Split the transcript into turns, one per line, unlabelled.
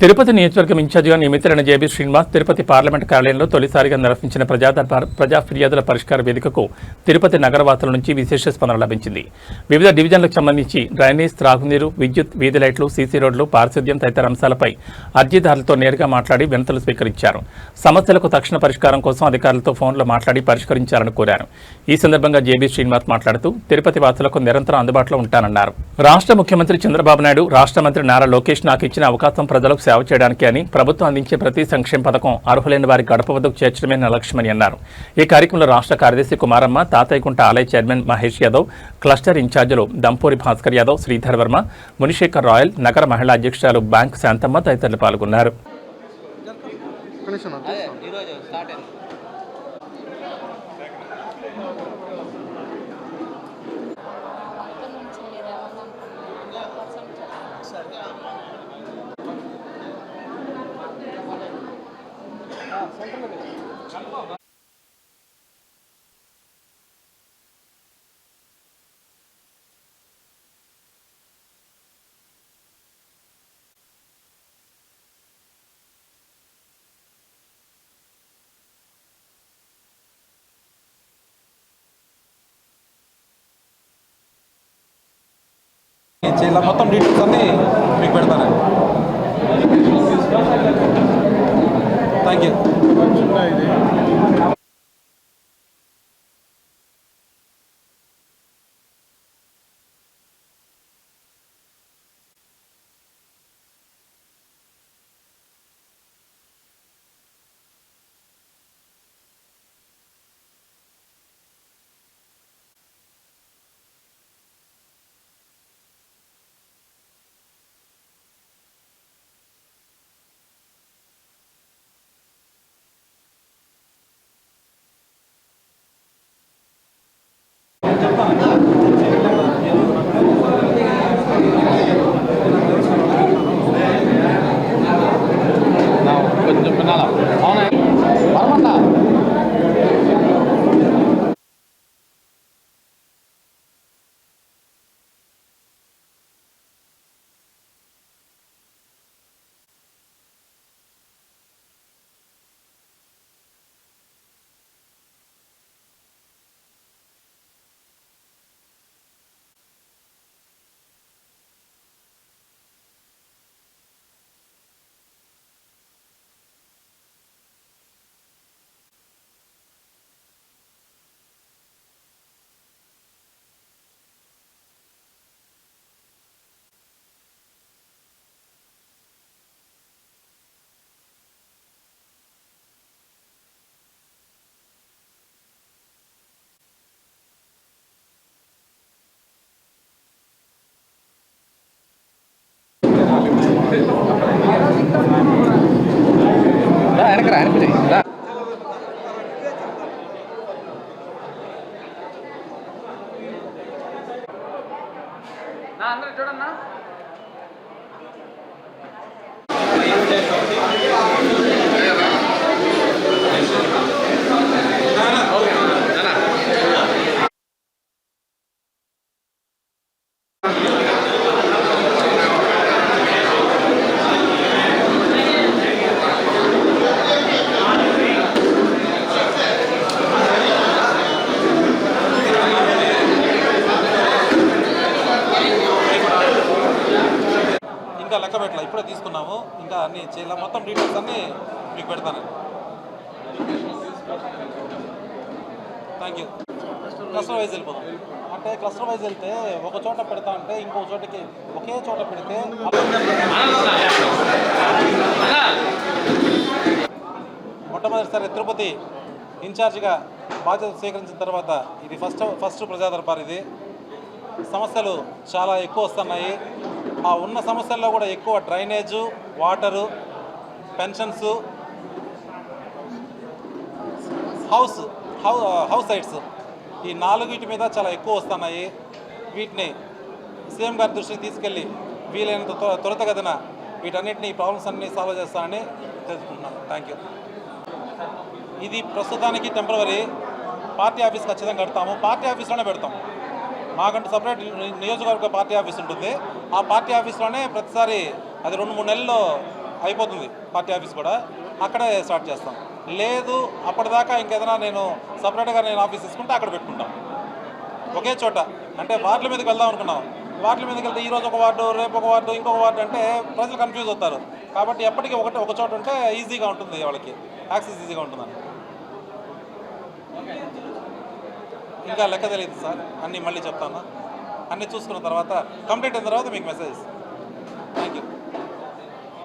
తిరుపతి నియోజకవర్గం ఇన్ఛార్జిగా నియమితులైన జేబీ శ్రీనివాస్ తిరుపతి పార్లమెంట్ కార్యాలయంలో తొలిసారిగా నిర్వహించిన ప్రజా ఫిర్యాదుల పరిష్కార వేదికకు తిరుపతి నగరవాసుల నుంచి విశేష స్పందన లభించింది. వివిధ డివిజన్లకు సంబంధించి డ్రైనేజ్, త్రాగునీరు, విద్యుత్, వీధి లైట్లు, సీసీ రోడ్లు, పారిశుద్ధ్యం తదితర అంశాలపై అర్జీదారులతో నేరుగా మాట్లాడి వినతులు స్వీకరించారు. సమస్యలకు తక్షణ పరిష్కారం కోసం అధికారులతో ఫోన్లో మాట్లాడి పరిష్కరించాలని కోరారు. ఈ సందర్భంగా జేబీ శ్రీనివాస్ మాట్లాడుతూ తిరుపతి వాసులకు నిరంతరం అందుబాటులో ఉంటానన్నారు. రాష్ట్ర ముఖ్యమంత్రి చంద్రబాబు నాయుడు, రాష్ట్ర మంత్రి నారా లోకేష్ నాకు ఇచ్చిన అవకాశం ప్రజలకు సేవ చేయడానికి అని ప్రభుత్వం అందించే ప్రతి సంక్షేమ పథకం అర్హులైన వారి గడప వద్దకు చేర్చడమే నా లక్ష్యమని అన్నారు. ఈ కార్యక్రమంలో రాష్ట్ర కార్యదర్శి కుమారమ్మ, తాతయ్యకుంట ఆలయ చైర్మన్ మహేష్ యాదవ్, క్లస్టర్ ఇన్ఛార్జీలు దంపూరి భాస్కర్ యాదవ్, శ్రీధర్ వర్మ, మునిశేఖర్ రాయల్, నగర మహిళా అధ్యక్షురాలు బ్యాంక్ శాంతమ్మ తదితరులు పాల్గొన్నారు.
ఇలా మొత్తం డీటెయిల్స్ అన్నీ మీకు పెడతానండి. Thank you. కొంచెం వినాలా? అవునా? పరమన్నా వెనకరా అనిపించాయి. అందరూ చూడన్నా. ఇంకా లెక్క పెట్టాలి, ఇప్పుడే తీసుకున్నాము. ఇంకా అన్ని ఇలా మొత్తం డీటెయిల్స్ అన్నీ మీకు పెడతానండి. Thank you. క్లస్టర్ వైజ్ వెళ్ళిపోదాం. అంటే క్లస్టర్ వైజ్ వెళ్తే ఒక చోట పెడతా అంటే ఇంకో చోటకి ఒకే చోట పెడితే మొట్టమొదటిసారి తిరుపతి ఇన్ఛార్జిగా బాధ్యత స్వీకరించిన తర్వాత ఇది ఫస్ట్ ప్రజా దర్బార్. ఇది సమస్యలు చాలా ఎక్కువ వస్తున్నాయి. ఆ ఉన్న సమస్యల్లో కూడా ఎక్కువ drainage, water, pensions, house sites, ఈ నాలుగిటి మీద చాలా ఎక్కువ వస్తున్నాయి. వీటిని సీఎం గారి దృష్టికి తీసుకెళ్ళి వీలైనంత త్వరితగతిన వీటన్నిటిని ఈ ప్రాబ్లమ్స్ అన్నీ సాల్వ్ చేస్తానని తెలుసుకుంటున్నాను. Thank you. ఇది ప్రస్తుతానికి టెంపరవరీ. పార్టీ ఆఫీస్ ఖచ్చితంగా కడతాము. పార్టీ ఆఫీస్లోనే పెడతాం. మాకంటూ సపరేట్ నియోజకవర్గ పార్టీ ఆఫీస్ ఉంటుంది. ఆ పార్టీ ఆఫీస్లోనే ప్రతిసారి అది 2-3 నెలల్లో అయిపోతుంది పార్టీ ఆఫీస్ కూడా, అక్కడే స్టార్ట్ చేస్తాం. లేదు అప్పటిదాకా ఇంకేదైనా నేను సపరేట్గా నేను ఆఫీస్ తీసుకుంటే అక్కడ పెట్టుకుంటాం ఒకే చోట. అంటే వార్డుల మీదకి వెళ్దాం అనుకున్నాం, వార్డుల మీదకి వెళ్తే ఈరోజు ఒక వార్డు, రేపు ఒక వార్డు, ఇంకొక వార్డు అంటే ప్రజలు కన్ఫ్యూజ్ అవుతారు. కాబట్టి ఎప్పటికీ ఒక చోట ఉంటే ఈజీగా ఉంటుంది, వాళ్ళకి యాక్సెస్ ఈజీగా ఉంటుందని. ఇంకా లెక్క తెలియదు సార్, అన్నీ మళ్ళీ చెప్తాను. అన్నీ చూసుకున్న తర్వాత కంప్లీట్ అయిన తర్వాత మీకు మెసేజ్